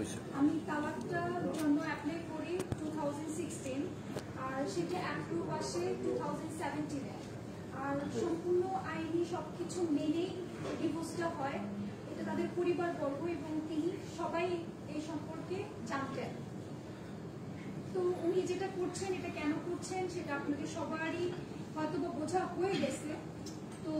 হয়েছে? আমি তালাকটার জন্য অ্যাপ্লাই করি 2016 আর সেটা অ্যাপ্রুভ আসে 2017-এ। আর সম্পূর্ণ আইনি সবকিছু মেনেই ডিভোর্সটা হয়। এটা তাদের পরিবারবর্গ এবং তিনি সবাই এই সম্পর্কে জানতেন। তো উনি যেটা করছেন এটা কেন করছেন সেটা আপনাদের সবারই হয়তো বোঝা হয়ে গেছে। তো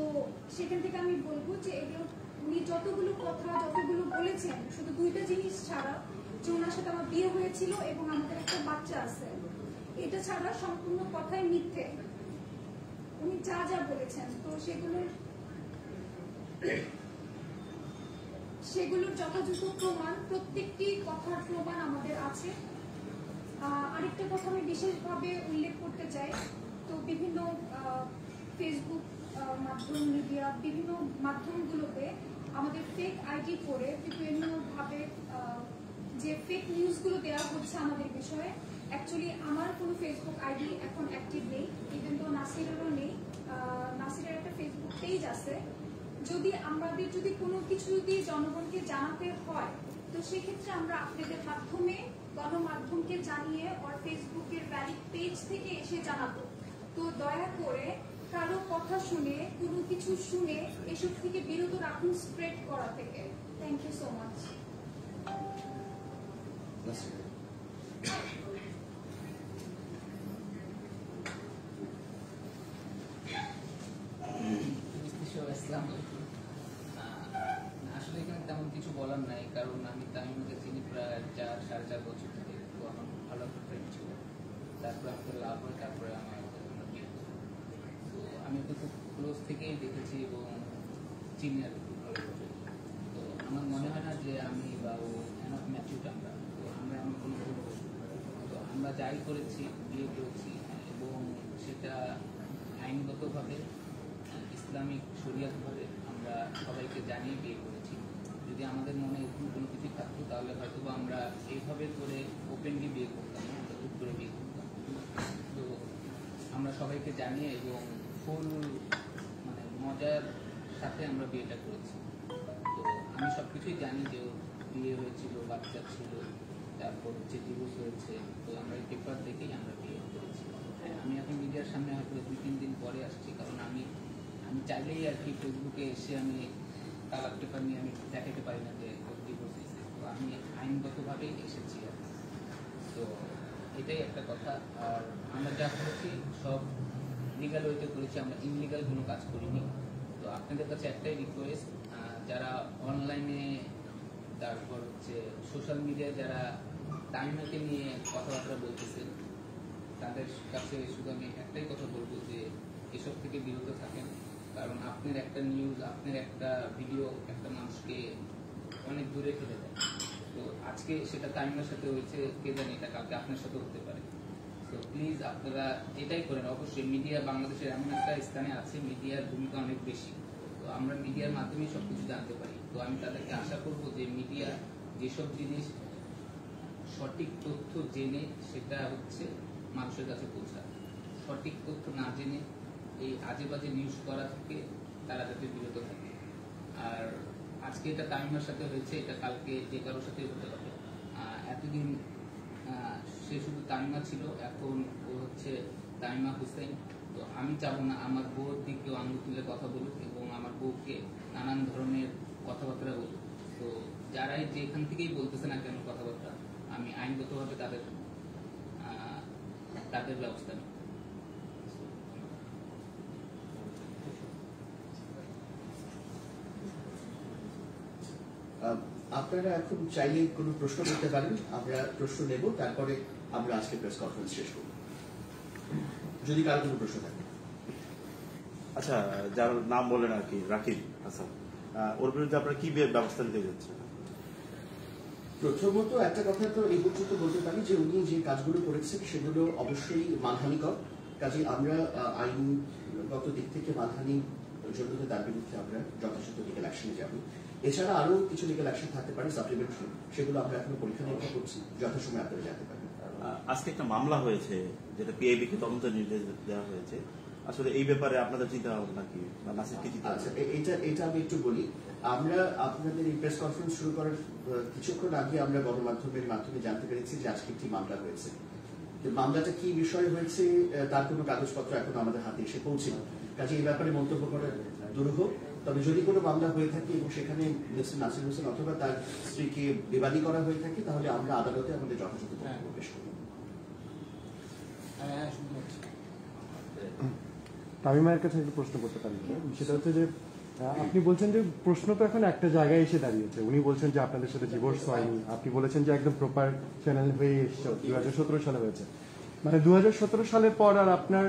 সেখান থেকে আমি বলবো যে এগুলো উনি যতগুলো কথা যতগুলো বলেছেন শুধু দুইটা জিনিস ছাড়া, যে ওনার সাথে আমার বিয়ে হয়েছিল এবং আমাদের একটা বাচ্চা আছে, এটা ছাড়া সম্পূর্ণ কথাই মিথ্যে। উনি যা যা বলেছেন তো সেগুলোর যথাযথ প্রমাণ, প্রত্যেকটি কথার প্রমাণ আমাদের আছে। আরেকটা কথা আমি বিশেষভাবে উল্লেখ করতে চাই, তো বিভিন্ন ফেসবুক মাধ্যম, মিডিয়া, বিভিন্ন মাধ্যমগুলোতে আমাদের ফেক আইডি করে বিভিন্নভাবে যে ফেক নিউজগুলো দেওয়া হচ্ছে আমাদের বিষয়ে। অ্যাকচুয়ালি আমার কোনো ফেসবুক আইডি এখন অ্যাক্টিভ নেই, ইভেন তো নাসিরেরও নেই। নাসিরের একটা ফেসবুক পেজ আছে। আমাদের যদি কোনো কিছু যদি জনগণকে জানাতে হয় তো সেক্ষেত্রে আমরা আপনাদের মাধ্যমে গণমাধ্যমকে জানিয়ে ওর ফেসবুকের ভ্যালিড পেজ থেকে এসে জানাবো। তো দয়া করে কারো কথা শুনে, কোনো কিছু শুনে এসব থেকে বিরত রাখুন, স্প্রেড করা থেকে। Thank you so much. আসলে এখানে তেমন কিছু বলার নাই, কারণ আমি তামিমকে চিনি প্রায় 4-4.5 বছর থেকে। তো আমার ভালো একটা ফ্রেন্ড ছিল, তারপরে আমাকে লাভ হয়, তারপরে আমার বিয়ে। তো আমি ওকে খুব ক্লোজ থেকেই দেখেছি এবং চিনি আর কি ভালো করে। তো আমার মনে হয় না যে আমি বা ও এনাফ ম্যাচিউড আমরা। তো আমরা এমন কোনো তো আমরা যাই করেছি, বিয়ে করেছি এবং সেটা আইনগতভাবে ইসলামিক শরিয়াতভাবে আমরা সবাইকে জানিয়ে বিয়ে করেছি। যদি আমাদের মনে এরকম কোনো কিছু থাকতো তাহলে হয়তো আমরা এইভাবে করে ওপেনলি বিয়ে করতাম না, আমরা চুপ করে বিয়ে করতাম। তো আমরা সবাইকে জানিয়ে এবং ফুল মানে মজার সাথে আমরা বিয়েটা করেছি। তো আমি সবকিছুই জানি যে ওর বিয়ে হয়েছিল, বাচ্চা ছিল, তারপর হচ্ছে ডিভোর্স হয়েছে। তো আমরা এই পেপার দেখেই আমরা বিয়ে করেছি। আমি এখন মিডিয়ার সামনে হয়তো 2-3 দিন পরে আসছি, কারণ আমি চাইলেই আর কি ফেসবুকে এসে আমি তালাক পেপার নিয়ে আমি দেখাতে পারি না যে ডিভোর্স হয়েছে। তো আমি আইনগতভাবেই এসেছি আর কি। তো এটাই একটা কথা। আর আমরা যা করেছি সব লিগাল ওয়েতে করেছি, আমরা ইনলিগাল কোনো কাজ করিনি। তো আপনাদের কাছে একটাই রিকোয়েস্ট, যারা অনলাইনে তারপর হচ্ছে সোশ্যাল মিডিয়ায় যারা তামিমাকে নিয়ে কথাবার্তা বলতেছেন তাদের কাছে শুধু আমি একটাই কথা বলবো যে এসব থেকে বিরত থাকেন। কারণ আপনার একটা নিউজ, আপনার একটা ভিডিও একটা মানুষকে অনেক দূরে ফেলে দেয়। তো আজকে সেটা তামিমার সাথে হয়েছে, কে জানে এটা কালকে আপনার সাথে হতে পারে। তো প্লিজ আপনারা এটাই করেন। অবশ্যই মিডিয়া বাংলাদেশের এমন একটা স্থানে আছে, মিডিয়ার ভূমিকা অনেক বেশি। তো আমরা মিডিয়ার মাধ্যমে সবকিছু জানতে পারি। তো আমি তাদেরকে আশা করবো যে মিডিয়া যেসব জিনিস সঠিক তথ্য জেনে সেটা হচ্ছে মানুষের কাছে পৌঁছায়, সঠিক তথ্য না জেনে এই আজে বাজে নিউজ করা থেকে তারা যাতে বিরত থাকে। আর আজকে এটা তামিমার সাথে হয়েছে, এটা কালকে যে কারোর সাথে হতে পারে। এতদিন সে শুধু তামিমা ছিল, এখন ও হচ্ছে তামিমা হোসেন। তো আমি চাবো না আমার বউর দিক কেউ আঙুল তুলে কথা বলুক এবং আমার বউকে নানান ধরনের কথাবার্তা বলুক। তো যারাই যেখান থেকেই বলতেছে না কেন কথাবার্তা, আমি আইনগতভাবে তাদের ব্যবস্থা নিই। আপনারা এখন চাইলে কোনো প্রশ্ন করতে পারেন, আমরা প্রশ্ন নেব, তারপরে আমরা আজকে প্রেস কনফারেন্স শেষ করব যদি কারো কোনো প্রশ্ন থাকে। আচ্ছা, যার নাম বলেন আর কি, রাকিব হাসান, ওর বিরুদ্ধে আপনারা কি ব্যবস্থা নিতে যাচ্ছেন? প্রথমত একটা কথা তো এই পর্যন্ত বলতে পারি যে উনি যে কাজগুলো করেছেন সেগুলো অবশ্যই মানহানিকর। কাজে আমরা আইনগত দিক থেকে মানহানির জন্য তার বিরুদ্ধে আমরা যথাযথ লিগাল অ্যাকশনে যাব। এছাড়া আরো কিছু লিগাল অ্যাকশন থাকতে পারে সাপ্লিমেন্টারি, সেগুলো আমরা এখনো পরীক্ষা নিরীক্ষা করছি, যথাসময়ে আপনারা জানতে পারবেন। আজকে একটা মামলা হয়েছে যেটা পিআইবি কে তদন্ত নির্দেশ দেওয়া হয়েছে, আসলে এই ব্যাপারে আপনাদের চিন্তা ভাবনা কি, বা নাসির কি চিন্তা? আচ্ছা, এটা আমি একটু বলি। আমরা আপনাদের এই প্রেস কনফারেন্স শুরু করার কিছুক্ষণ আগে আমরা গণমাধ্যমের মাধ্যমে জানতে পেরেছি যে আজকে একটি মামলা হয়েছে। মামলাটা কি বিষয় হয়েছে তার কোনো কাগজপত্র এখন আমাদের হাতে এসে পৌঁছেনি, কাজে এই ব্যাপারে মন্তব্য করা দুরূহ। তবে যদি কোনো মামলা হয়ে থাকে এবং সেখানে মিস্টার নাসির হোসেন অথবা তার স্ত্রীকে বিবাদী করা হয়ে থাকে, তাহলে আমরা আদালতে আমাদের যথাযথ বক্তব্য পেশ করব। তামিমার কাছে একটা প্রশ্ন করতে পারি, সেটা হচ্ছে যে আপনি বলছেন যে প্রশ্ন তো এখন একটা জায়গায় এসে দাঁড়িয়েছে। উনি বলছেন যে আপনাদের সাথে ডিভোর্স হয়নি, আপনি বলেছেন যে একদম প্রপার চ্যানেল হয়ে এসছে 2017 সালে হয়েছে। মানে 2017 সালের পর আর আপনার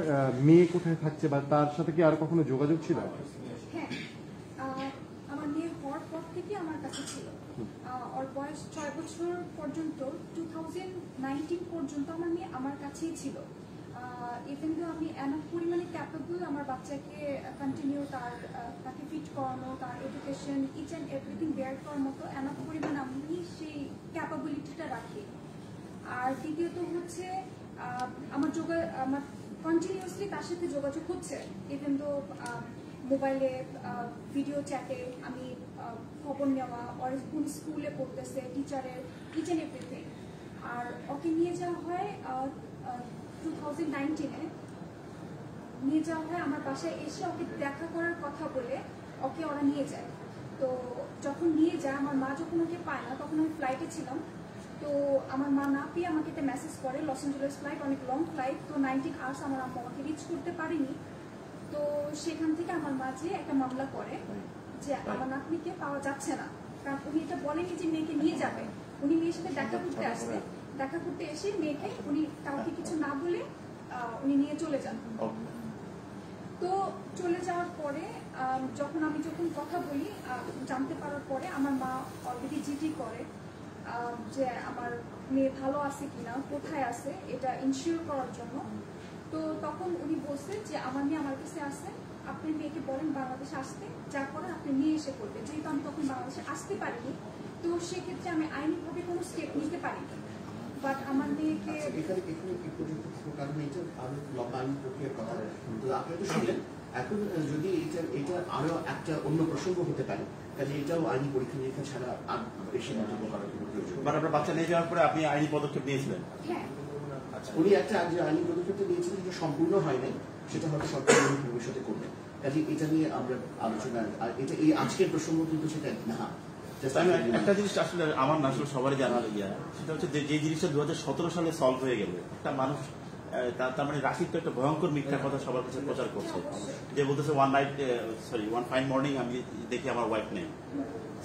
মেয়ে কোথায় থাকছে বা তার সাথে কি আর কখনো যোগাযোগ ছিল? হ্যাঁ, আমার মেয়ে হওয়ার পর থেকে আমার কাছে ছিল। ওর বয়স 6 বছর পর্যন্ত, 2019 পর্যন্ত আমার মেয়ে আমার কাছেই ছিল। ইভেন তো আমি এনাফ পরিমাণে ক্যাপেবল আমার বাচ্চাকে কন্টিনিউ তাকে ফিট করানো, তার education, each and everything bear করার মতো এনাফ পরিমাণে আমি সেই ক্যাপাবিলিটিটা রাখি। আর দ্বিতীয়ত হচ্ছে আমার কন্টিনিউয়াসলি তার সাথে যোগাযোগ হচ্ছে। ইভেন তো মোবাইলে ভিডিও চ্যাটে আমি খবর নেওয়া, ওর কোন স্কুলে পড়তেছে, টিচারের ইচ অ্যান্ড এভরিথিং। আর ওকে নিয়ে যাওয়া হয় 2019-এ নিয়ে যাওয়া হয় আমার বাসায় এসে ওকে দেখা করার কথা বলে ওকে ওরা নিয়ে যায়। তো যখন নিয়ে যায়, আমার মা যখন ওকে পায় না, তখন আমি ফ্লাইটে ছিলাম। তো আমার মা না পেয়ে আমাকে একটা মেসেজ করে, লস অ্যাঞ্জেলেস ফ্লাইট, অনেক লং ফ্লাইট, তো 19 আওয়ার্স আমার আম্মা আমাকে রিচ করতে পারেনি। তো সেখান থেকে আমার মা যে একটা মামলা করে যে আমার নাতনিকে পাওয়া যাচ্ছে না, কারণ উনি এটা বলেনি যে মেয়েকে নিয়ে যাবে। উনি মেয়ের সাথে দেখা করতে আসবে, দেখা করতে এসে মেয়েকে উনি কাউকে কিছু না বলে উনি নিয়ে চলে যান। তো চলে যাওয়ার পরে যখন কথা বলি, জানতে পারার পরে আমার মা অলরেডি জিডি করে যে আমার মেয়ে ভালো আছে কিনা, কোথায় আছে, এটা ইনশিওর করার জন্য। তো তখন উনি বলছে যে আমার মেয়ে আমার কাছে আসে, আপনি মেয়েকে বলেন বাংলাদেশে আসতে, যা করেন আপনি নিয়ে এসে করবেন। যেহেতু আমি তখন বাংলাদেশে আসতে পারিনি, তো সেক্ষেত্রে আমি আইনিভাবে কোনো স্টেপ নিতে পারিনি। বাট আমার মেয়েকে কারণ এটা আরো লম্বা আইনি প্রক্রিয়ার কথা। তো আপনি তো শুনলেন, এখন যদি এটা আরো একটা অন্য প্রসঙ্গ হতে পারে, কাজে এটাও আইনি পরীক্ষা নিরীক্ষা ছাড়া আর বেশি মন্তব্য করার কোনো প্রয়োজন। মানে আপনার বাচ্চা নিয়ে যাওয়ার পরে আপনি আইনি পদক্ষেপ নিয়েছিলেন? হ্যাঁ, আচ্ছা, উনি একটা আইনি পদক্ষেপ নিয়েছিলেন, যেটা সম্পূর্ণ হয় নাই, সেটা হয়তো সরকার ভবিষ্যতে করবে। কাজে এটা নিয়ে আমরা আলোচনা, আর এটা এই আজকের প্রসঙ্গ কিন্তু সেটা না। আমি একটা জিনিস আসলে আমার না আসলে সবারই জানার সেটা হচ্ছে যে জিনিসটা 2017 সালে সলভ হয়ে গেল, একটা মানুষ তার মানে রাশিদ তো একটা ভয়ঙ্কর মিথ্যা কথা সবার কাছে প্রচার করছে, যে বলতেছে ওয়ান ফাইন মর্নিং আমি দেখি আমার ওয়াইফ নেই।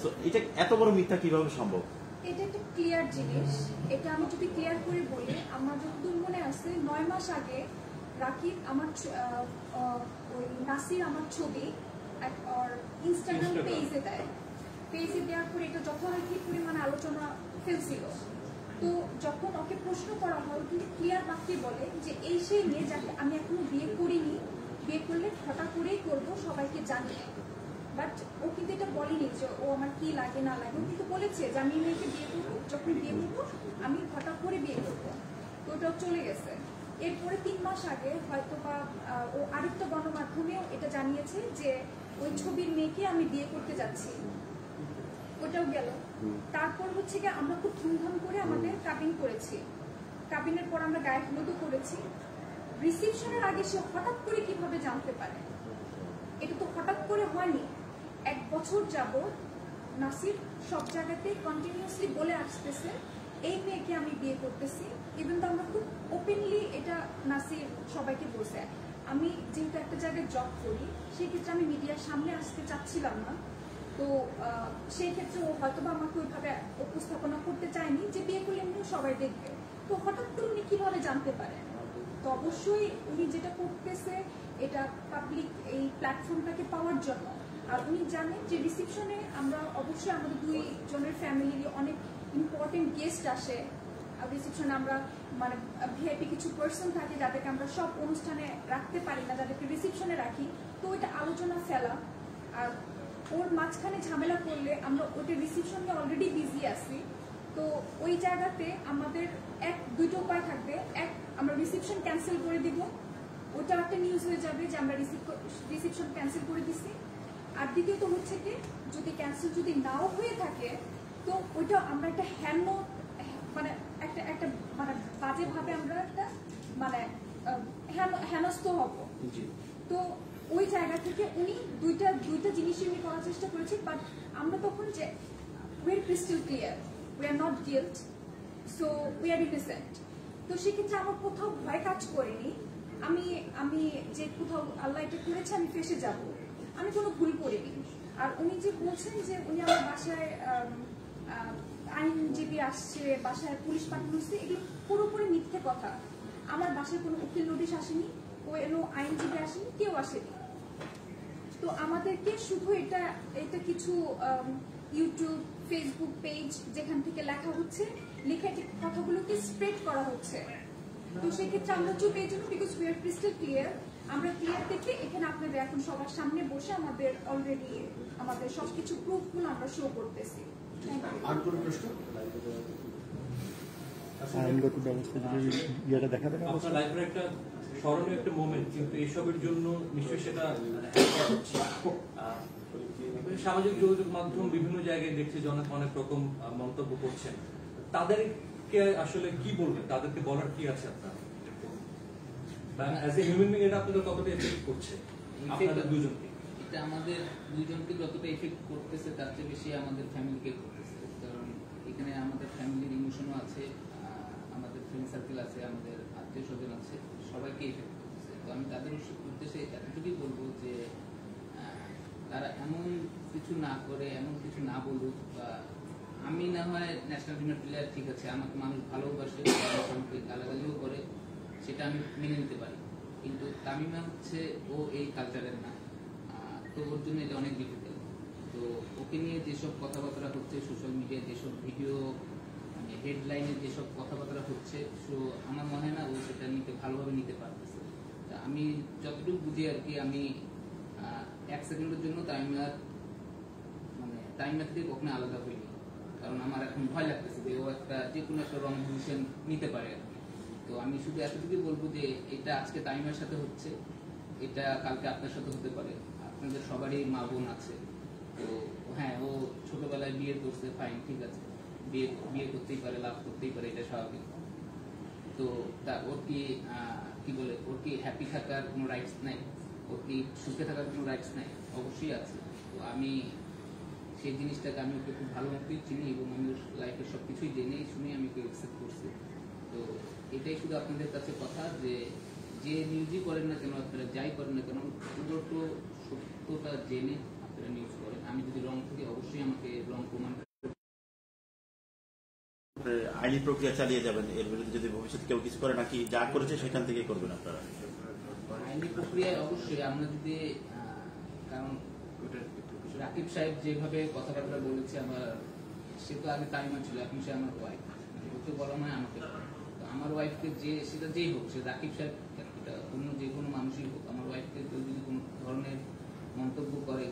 সো এটা এত বড় মিথ্যা কিভাবে সম্ভব? এটা একটা ক্লিয়ার জিনিস। এটা আমি যদি ক্লিয়ার করে বলি, আমার যতদূর মনে আছে 9 মাস আগে রাকিব আমার ওই নাসির আমার ছবি আর ইনস্টাগ্রাম পেজে দেয়। পেজে দেওয়ার পরে এটা যথারীতি পরিমাণে আলোচনা ফেলছিল। তো যখন ওকে প্রশ্ন করা হয়, কিন্তু ক্লিয়ার বাক্যে বলে যে এই সেই মেয়ে যাকে আমি এখনো বিয়ে করিনি, বিয়ে করলে হঠাৎ করেই করবো, সবাইকে জানিয়ে। বাট ও কিন্তু এটা বলেনি যে ও আমার কি লাগে না লাগে। ও কিন্তু বলেছে যে আমি মেয়েকে বিয়ে করবো, যখন বিয়ে করবো আমি হঠাৎ করে বিয়ে করবো। তো ওটাও চলে গেছে। এরপরে 3 মাস আগে হয়তো বা ও আরেকটা গণমাধ্যমেও এটা জানিয়েছে যে ওই ছবির মেয়েকে আমি বিয়ে করতে যাচ্ছি, ওটাও গেল। তারপর হচ্ছে কি আমরা খুব ধুমধাম করে আমাদের কাবিন করেছি। কাবিনের পর আমরা গায়ে হলুদও করেছি। রিসেপশনের আগে সে হঠাৎ করে কিভাবে জানতে পারে? এটা তো হঠাৎ করে হয়নি। 1 বছর যাবত নাসির সব জায়গাতে কন্টিনিউয়াসলি বলে আসতেছে এই মেয়েকে আমি বিয়ে করতেছি। ইভেন তো আমরা খুব ওপেনলি এটা নাসির সবাইকে বলছে। আমি যেহেতু একটা জায়গায় জব করি, সেই ক্ষেত্রে আমি মিডিয়ার সামনে আসতে চাচ্ছিলাম না। তো সেই ক্ষেত্রে ও হয়তো বা আমাকে ওইভাবে উপস্থাপনা করতে চায়নি যে বিয়ে করলে এমনিও সবাই দেখবে। তো হঠাৎ করে উনি কিভাবে জানতে পারেন? তো অবশ্যই উনি যেটা করতেছে এটা পাবলিক এই প্ল্যাটফর্মটাকে পাওয়ার জন্য। আর উনি জানেন যে রিসেপশনে আমরা অবশ্যই আমাদের 2 জনের ফ্যামিলির অনেক ইম্পর্টেন্ট গেস্ট আসে। রিসেপশনে আমরা মানে ভিআইপি কিছু পার্সন থাকে যাদেরকে আমরা সব অনুষ্ঠানে রাখতে পারি না, যাদেরকে রিসেপশনে রাখি। তো ওইটা আলোচনা ফেলা, আর ওর মাঝখানে ঝামেলা করলে আমরা ওইটা রিসেপশনে অলরেডি বিজি আছি। তো ওই জায়গাতে আমাদের 1-2টো উপায় থাকবে। এক, আমরা রিসেপশন ক্যান্সেল করে দিব, ওইটার একটা নিউজ হয়ে যাবে যে আমরা রিসিপশন ক্যান্সেল করে দিছি। আর দ্বিতীয়ত হচ্ছে কি, যদি ক্যান্সেল যদি নাও হয়ে থাকে তো ওইটা আমরা একটা মানে একটা মানে বাজেভাবে আমরা একটা মানে হেনস্থ হব। তো ওই জায়গা থেকে উনি দুইটা জিনিসই উনি করার চেষ্টা করেছেন, বাট আমরা তখন যে we are crystal clear, we are not guilt, so we are innocent. তো সেক্ষেত্রে আমার কোথাও ভয় কাজ করেনি। আমি যে কোথাও আল্লাহ এটা করেছে আমি ফেসে যাব, আমি কোনো ভুল করিনি। আর উনি যে বলছেন যে উনি আমার বাসায় আইনজীবী আসছে, বাসায় পুলিশ পাঠানো হচ্ছে, এগুলো পুরোপুরি মিথ্যে কথা। আমার বাসায় কোনো উকিল নোটিশ আসেনি, কোনো আইনজীবী আসেনি, কেউ আসেনি। তো আমাদেরকে শুধু এটা কিছু ইউটিউব, ফেসবুক পেজ যেখান থেকে লেখা হচ্ছে, লেখা কথাগুলোকে স্প্রেড করা হচ্ছে। তো সেক্ষেত্রে আমরা চুপ এই জন্য, because we are crystal clear. আমরা ক্লিয়ার দেখে এখানে আপনাদের এখন সবার সামনে বসে আমাদের অলরেডি আমাদের সবকিছু প্রুফগুলো আমরা শো করতেছি। আর কোনো প্রশ্ন? আইনগত ব্যবস্থা যদি ইয়েটা দেখা দেবে আপনার লাইফের একটা স্মরণীয় একটা মোমেন্ট, কিন্তু এসবের জন্য নিশ্চয়ই সেটা সামাজিক যোগাযোগ মাধ্যম বিভিন্ন জায়গায় দেখছি যে অনেক রকম মন্তব্য করছেন, তাদেরকে আসলে কি বলবেন? তাদেরকে বলার কি আছে আপনার? অ্যাজ এ হিউম্যান বিং এটা আপনাদের কতটা এফেক্ট করছে আপনাদের দুজনকে? এটা আমাদের দুইজনকে যতটা এফেক্ট করতেছে তার চেয়ে বেশি আমাদের ফ্যামিলিকে করতেছে। কারণ এখানে আমাদের ফ্যামিলির ইমোশনও আছে, আমাদের ফ্রেন্ড সার্কেল আছে, আমাদের আত্মীয় স্বজন আছে, সবাইকে এফেক্ট করতেছে। তো আমি তাদের উদ্দেশ্যে এতটুকুই বলবো যে তারা এমন কিছু না করে, এমন কিছু না বলুক। বা আমি না হয় ন্যাশনাল টিমের প্লেয়ার, ঠিক আছে, আমাকে মানুষ ভালোবাসে, আমাকে গালাগালিও করে, সেটা আমি মেনে নিতে পারি। কিন্তু তামিমা হচ্ছে ও এই কালচারের না, তো ওর জন্য এটা অনেক ডিফিকাল্ট। তো ওকে নিয়ে যেসব কথাবার্তা হচ্ছে সোশ্যাল মিডিয়ায়, যেসব ভিডিও মানে হেডলাইনে যেসব কথাবার্তা হচ্ছে, সো আমার মনে হয় না ও সেটা ভালোভাবে নিতে পারতেছে। তা আমি যতটুকু বুঝি আর কি, আমি 1 সেকেন্ডের জন্য তামিমা থেকে কখনো আলাদা হইনি। কারণ আমার এখন ভয় লাগতেছে যে ও যে কোনো একটা রং ডিসিশন নিতে পারে। তো আমি শুধু এতটুকুই বলবো যে এটা আজকে তামিমার সাথে হচ্ছে, এটা কালকে আপনার সাথে হতে পারে। আপনাদের সবারই মা বোন আছে। তো হ্যাঁ, ও ছোটবেলায় বিয়ে করছে, ফাইন, ঠিক আছে, বিয়ে করতেই পারে, লাভ করতেই পারে, এটা স্বাভাবিক। তো ওর কি বলে, ওর কি হ্যাপি থাকার কোনো রাইটস নাই? ওর কি সুখে থাকার কোনো রাইটস নাই? অবশ্যই আছে। তো আমি সেই জিনিসটাকে আমি ওকে খুব ভালো মতোই চিনি এবং আমি ওর লাইফের সবকিছুই জেনেই শুনে আমি ওকে অ্যাকসেপ্ট করছি। তো এটাই শুধু আপনাদের কাছে কথা, যে নিউজই করেন না কেন, আপনারা যাই করেন না কেন, পুরোটো সত্যতা জেনে আপনারা নিউজ করেন। আমি যদি রং থেকে অবশ্যই আমাকে রং প্রমাণ। আইনি প্রক্রিয়া চালিয়ে যাবেন এর বিরুদ্ধে যদি ভবিষ্যতে কেউ কিছু করে, নাকি যা করেছে সেখান থেকে করবেন আপনারা? আইনি প্রক্রিয়ায় অবশ্যই আমরা যদি, কারণ রাকিব সাহেব যেভাবে কথাবার্তা বলেছে, সে তো আগে তামিমা ছিল, এখন সে আমার ওয়াইফ। ওকে বলা মানে আমাকে, আমার ওয়াইফকে সেটা যেই হোক, সে রাকিব সাহেব অন্য যে কোনো মানুষই হোক, আমার ওয়াইফকে কেউ যদি কোনো ধরনের মন্তব্য করে,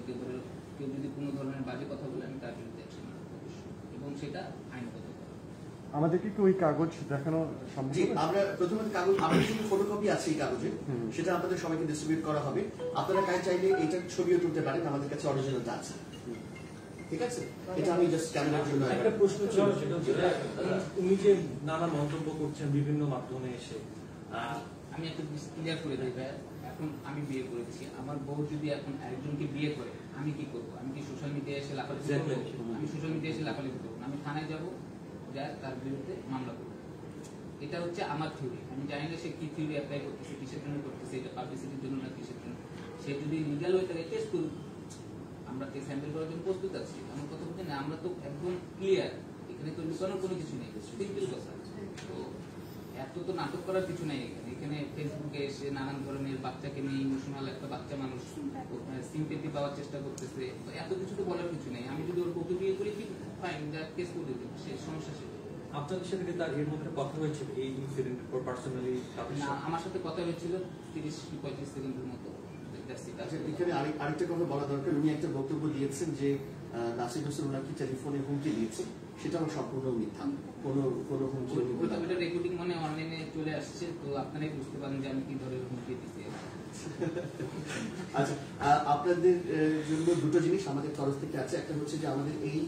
কেউ যদি কোনো ধরনের বাজে কথা বলে, আমি তার বিরুদ্ধে অ্যাকশন নেব অবশ্যই, এবং সেটা আইনগত। আমাদেরকে কি ওই কাগজ দেখানো সম্ভব? আমরা প্রথমে কাগজ, আমাদের শুধু ফটোকপি আছে এই কাগজে, সেটা আপনাদের সবাইকে ডিস্ট্রিবিউট করা হবে। আপনারা চাইলে এটার ছবিও তুলতে পারেন, আমাদের কাছে অরিজিনালটা আছে। ঠিক আছে, এটা আমি জাস্ট ক্যামেরার জন্য। একটা প্রশ্ন ছিল, সেটা হচ্ছে উনি যে নানা মন্তব্য করছেন বিভিন্ন মাধ্যমে এসে, আমি একটা ক্লিয়ার করে দিই ভাই, এখন আমি বিয়ে করেছি, আমার বউ যদি এখন আরেকজনকে বিয়ে করে, আমি কি করবো? আমি কি সোশ্যাল মিডিয়ায় এসে লাফালাফি করবো? আমি সোশ্যাল মিডিয়ায় এসে লাফালাফি করবো না, আমি থানায় যাবো, যায় তার বিরুদ্ধে মামলা করবো। এটা হচ্ছে আমার থিওরি। আমি জানি না সে কি থিওরি অ্যাপ্লাই করতেছে, কিসের জন্য করতেছে, এটা পাবলিসিটির জন্য না কিসের জন্য। সে যদি লিগাল হয়ে থাকে কেস করুক, আমরা কেস হ্যান্ডেল করার জন্য প্রস্তুত আছি। আমার কথা বলতে না, আমরা তো একদম ক্লিয়ার, এখানে তো লুকানোর কোনো কিছু নেই, সিম্পল কথা। তো এত তো নাটক করার কিছু নেই এখানে। এখানে ফেসবুকে এসে নানান ধরনের বাচ্চাকে নিয়ে ইমোশনাল একটা বাচ্চা মানুষ সিম্পেথি পাওয়ার চেষ্টা করতেছে, তো এত কিছু তো বলার কিছু নেই। আমি যদি ওর বউকে বিয়ে করি, কি ফাইন, কেস করে দেবো, সে সমস্যা শেষ। আপনাদের সাথে কি তার এর মধ্যে কথা হয়েছিল এই ইনসিডেন্টের পর পার্সোনালি? না, আমার সাথে কথা হয়েছিল 30-35 সেকেন্ডের মতো। এখানে আরেকটা কথা বলা দরকার, উনি একটা বক্তব্য দিয়েছেন যে নাসির হোসেন ওনাকে টেলিফোনে হুমকি দিয়েছে, সেটা আমার সম্পূর্ণ মিথ্যা। কোনো কোনো হুমকি আমি বললাম না। ওটা রেকর্ডিং মানে অনলাইনে চলে আসছে, তো আপনারাই বুঝতে পারেন যে আমি কি ধরনের হুমকি দিতে। আচ্ছা, আপনাদের জন্য দুটো জিনিস আমাদের তরফ থেকে আছে। একটা হচ্ছে যে আমাদের এই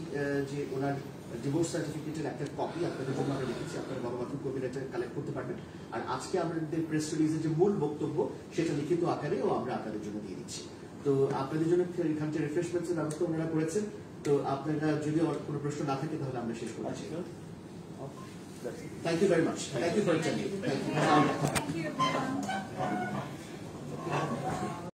যে ওনার ডিভোর্স সার্টিফিকেটের একটা কপি আপনাদের জন্য আমরা লিখেছি, আপনারা গণমাধ্যম কর্মীরা এটা কালেক্ট করতে পারবেন। আর আজকে আমাদের প্রেস রিলিজের যে মূল বক্তব্য সেটা লিখিত আকারেও আমরা আপনাদের জন্য দিয়ে দিচ্ছি। তো আপনাদের জন্য এখান থেকে রিফ্রেশমেন্টস এর ব্যবস্থা ওনারা করেছেন। তো আপনারা যদি কোনো প্রশ্ন না থাকে তাহলে আমরা শেষ করছি। Thank you very much. Thank you for attending. Thank you, everyone.